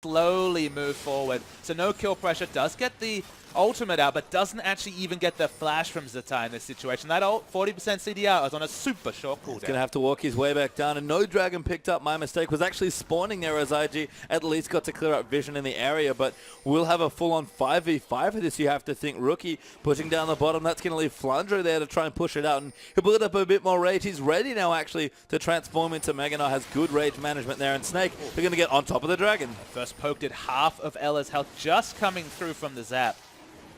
slowly move forward. So no kill pressure, does get the ultimate out, but doesn't actually even get the flash from Zatai in this situation. That ult, 40% CDR, is on a super short cooldown. He's going to have to walk his way back down, and no dragon picked up. My mistake was actually spawning there as IG at least got to clear up vision in the area, but we'll have a full-on 5v5 for this, you have to think. Rookie pushing down the bottom, that's going to leave Flandre there to try and push it out, and he'll build up a bit more rage. He's ready now, actually, to transform into Meganar. Has good rage management there, and Snake, they're going to get on top of the dragon. First poke did half of Ella's health just coming through from the zap.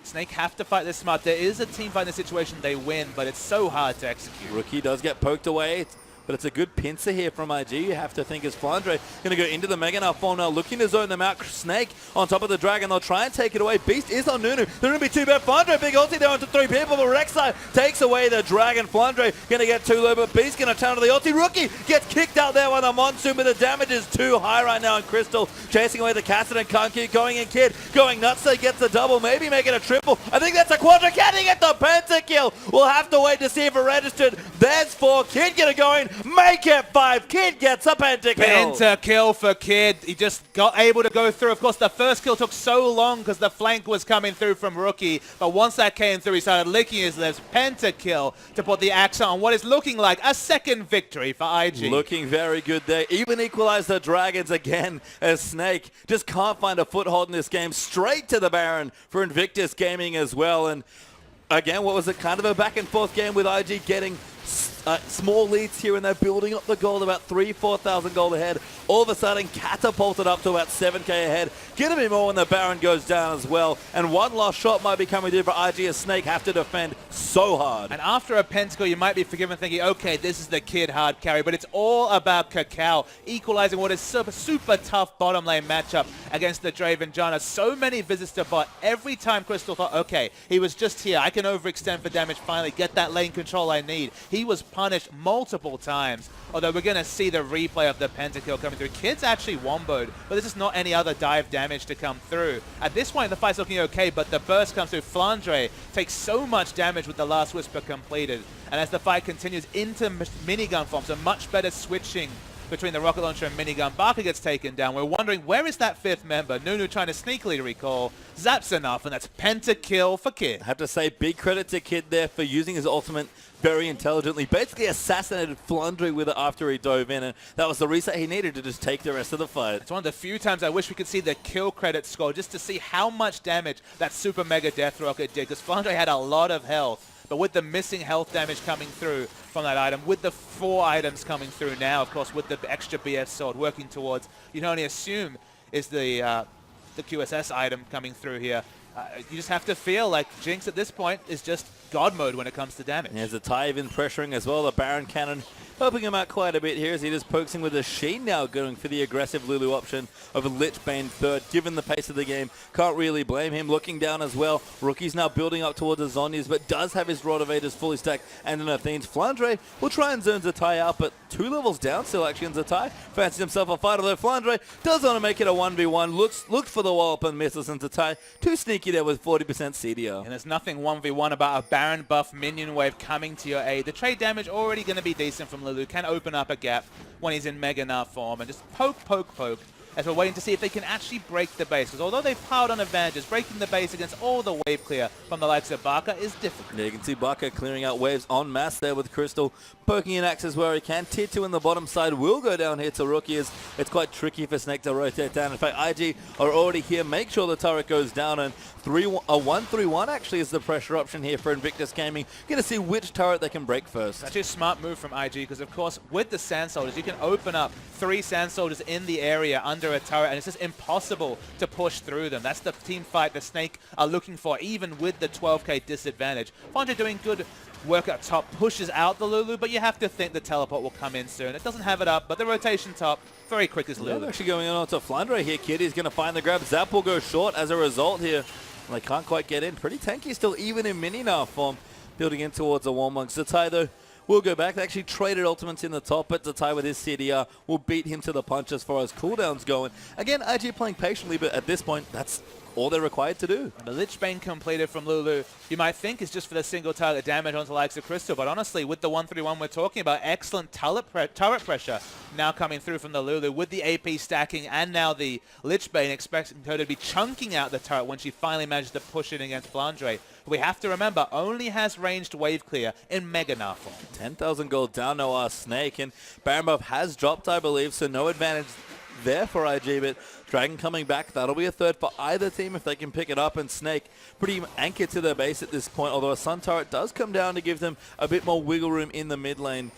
Snake have to fight this smart. There is a team fight in this situation, they win, but it's so hard to execute. Rookie does get poked away, but it's a good pincer here from IG. You have to think as Flandre going to go into the Meganar form now, looking to zone them out. Snake on top of the dragon. They'll try and take it away. Beast is on Nunu. They're going to be too bad. Flandre, big ulti there onto 3 people, but Rek'Sai takes away the dragon. Flandre going to get too low, but Beast going to turn to the ulti. Rookie gets kicked out there by the Monsoon, but the damage is too high right now. And Crystal chasing away the Cassid and can't keep going. And Kid going nuts. They gets the double, maybe make it a triple. I think that's a quadra. Can he get the pentakill? We'll have to wait to see if it registered. There's 4. Kid going to go in. Make it 5. Kid gets a pentakill. Pentakill for Kid. He just got able to go through. Of course, the first kill took so long because the flank was coming through from Rookie. But once that came through, he started licking his lips. Pentakill to put the accent on what is looking like a second victory for IG. Looking very good there. Even equalize the Dragons again as Snake just can't find a foothold in this game. Straight to the Baron for Invictus Gaming as well. And again, what was it? Kind of a back and forth game with IG getting small leads here, and they're building up the gold about 3,000-4,000 gold ahead. All of a sudden catapulted up to about 7k ahead. Gonna be more when the Baron goes down as well, and one last shot might be coming through for IG as Snake have to defend so hard. And after a pentakill, you might be forgiven thinking, okay, this is the Kid hard carry, but it's all about Kakao equalizing what is super tough bottom lane matchup against the Draven Janna. So many visits to bot. Every time Crystal thought, okay, he was just here, I can overextend for damage, finally get that lane control I need. He was punished multiple times, although we're going to see the replay of the pentakill coming through. Kid's actually womboed, but this is not any other dive damage to come through. At this point, the fight's looking okay, but the burst comes through. Flandre takes so much damage with the last whisper completed, and as the fight continues into minigun form, so much better switching between the rocket launcher and minigun. Barker gets taken down. We're wondering, where is that 5th member? Nunu trying to sneakily recall. Zaps enough, and that's pentakill for Kid. I have to say, big credit to Kid there for using his ultimate very intelligently. Basically assassinated Flandre with it after he dove in, and that was the reset he needed to just take the rest of the fight. It's one of the few times I wish we could see the kill credit score just to see how much damage that super mega death rocket did, because Flandre had a lot of health. But with the missing health damage coming through from that item, with the 4 items coming through now, of course, with the extra BF sword working towards, you can only assume is the QSS item coming through here. You just have to feel like Jinx at this point is just God mode when it comes to damage. There's a Ty even pressuring as well. The Baron Cannon helping him out quite a bit here as he just pokes him with a Sheen now, going for the aggressive Lulu option of a Lich Bane 3rd. Given the pace of the game, can't really blame him. Looking down as well. Rookie's now building up towards the Zhonya's, but does have his Rod of Ages fully stacked and an Athene's. Flandre will try and zone Zatai out, but 2 levels down still actually in Zatai. Fancies himself a fight, although Flandre does want to make it a 1v1. Looked for the wall up and misses, and Zatai too sneaky there with 40% CDR. And there's nothing 1v1 about a Baron buff minion wave coming to your aid. The trade damage already going to be decent from Lulu. Can open up a gap when he's in Meganar form and just poke, as we're waiting to see if they can actually break the base. Because although they've piled on advantages, breaking the base against all the wave clear from the likes of Barker is difficult. Yeah, you can see Barker clearing out waves en masse there with Crystal, poking in axes where he can. Tier 2 in the bottom side will go down here to Rookie, as it's quite tricky for Snake to rotate down. In fact, IG are already here. Make sure the turret goes down, and a 1-3-1 actually is the pressure option here for Invictus Gaming. Going to see which turret they can break first. It's actually a smart move from IG, because of course with the Sand Soldiers you can open up 3 Sand Soldiers in the area under a turret, and it's just impossible to push through them. That's the team fight the Snake are looking for, even with the 12k disadvantage. Flandre doing good work up top, pushes out the Lulu, but you have to think the teleport will come in soon. It doesn't have it up, but the rotation top, very quick as Lulu. Yeah, actually going on to Flandre here. Kid is going to find the grab. Zap will go short as a result here. They can't quite get in. Pretty tanky still, even in Mininar form, building in towards a Warmong. Zatai, though, will go back. They actually traded ultimates in the top, but Zatai with his CDR will beat him to the punch as far as cooldowns going. Again, IG playing patiently, but at this point, that's all they're required to do. The Lich Bane completed from Lulu, you might think is just for the single target damage onto the likes of Crystal, but honestly, with the 131 we're talking about, excellent turret pressure now coming through from the Lulu with the AP stacking and now the Lich Bane, expecting her to be chunking out the turret when she finally managed to push it against Flandre. We have to remember, only has ranged wave clear in Mega Gnar form. 10,000 gold down now Snake, and Baron buff has dropped, I believe, so no advantage there for IG, but Dragon coming back, that'll be a third for either team if they can pick it up, and Snake pretty anchored to their base at this point, although a Sun Turret does come down to give them a bit more wiggle room in the mid lane.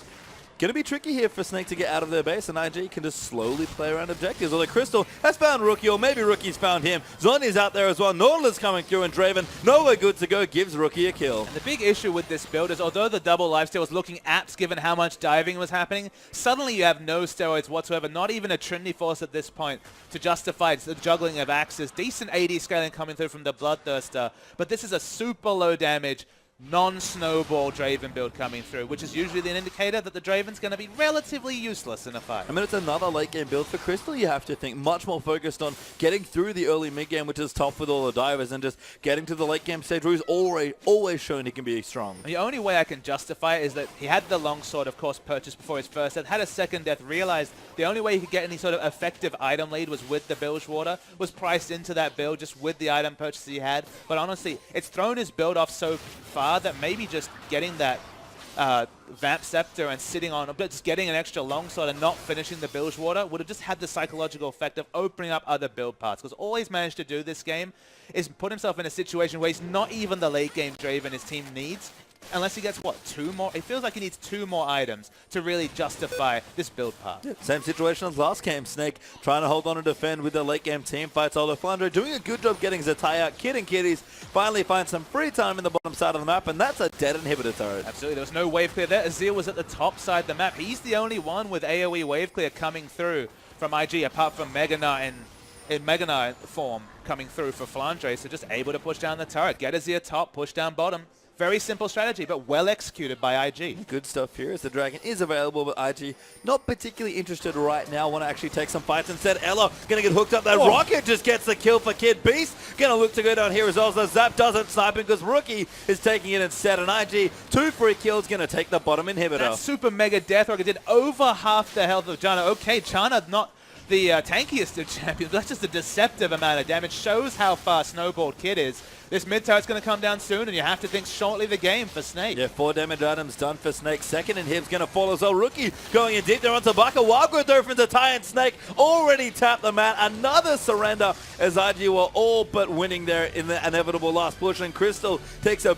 Going to be tricky here for Snake to get out of their base, and IG can just slowly play around objectives. Although Crystal has found Rookie, or maybe Rookie's found him. Zony's out there as well. Nautilus coming through, and Draven, nowhere good to go, gives Rookie a kill. And the big issue with this build is, although the double lifesteal was looking apt given how much diving was happening, suddenly you have no steroids whatsoever, not even a Trinity Force at this point to justify the juggling of axes. Decent AD scaling coming through from the Bloodthirster, but this is a super low damage, non-snowball Draven build coming through, which is usually an indicator that the Draven's going to be relatively useless in a fight. I mean, it's another late game build for Crystal, you have to think. Much more focused on getting through the early mid game, which is tough with all the divers, and just getting to the late game stage where he's always shown he can be strong. The only way I can justify it is that he had the longsword, of course, purchased before his first death, had a second death, realized the only way he could get any sort of effective item lead was with the Bilgewater, was priced into that build just with the item purchase he had. But honestly, it's thrown his build off so far that maybe just getting that Vamp Scepter and sitting on, just getting an extra longsword and not finishing the Bilgewater would have just had the psychological effect of opening up other build paths. Because all he's managed to do this game is put himself in a situation where he's not even the late game Draven his team needs. Unless he gets, what, 2 more? It feels like he needs 2 more items to really justify this build path. Yeah, same situation as last game. Snake trying to hold on and defend with the late game team fights, although Flandre doing a good job getting Zatai out. Kid and Kitties finally find some free time in the bottom side of the map, and that's a dead inhibitor turret. Absolutely, there was no wave clear there. Azir was at the top side of the map. He's the only one with AoE wave clear coming through from IG, apart from Mega Gnar in Mega Gnar form coming through for Flandre, so just able to push down the turret. Get Azir top, push down bottom. Very simple strategy, but well executed by IG. Good stuff here as the Dragon is available, but IG not particularly interested right now. Want to actually take some fights instead. Ella going to get hooked up. That Rocket just gets the kill for Kid. Beast going to look to go down here as well. So Zap doesn't snipe him because Rookie is taking it instead. And IG, 2 free kills, going to take the bottom inhibitor. That super mega death rocket did over half the health of Janna. Okay, Janna not the tankiest of champions, but that's just a deceptive amount of damage. Shows how far Snowballed Kid is. This mid turret's going to come down soon, and you have to think shortly the game for Snake. Yeah, 4 damage items done for Snake. Second inhib's going to fall as well. Rookie going in deep there onto Baka. Wild Growth though from Zatai, and Snake already tapped the mat. Another surrender as IG were all but winning there in the inevitable last push, and Crystal takes a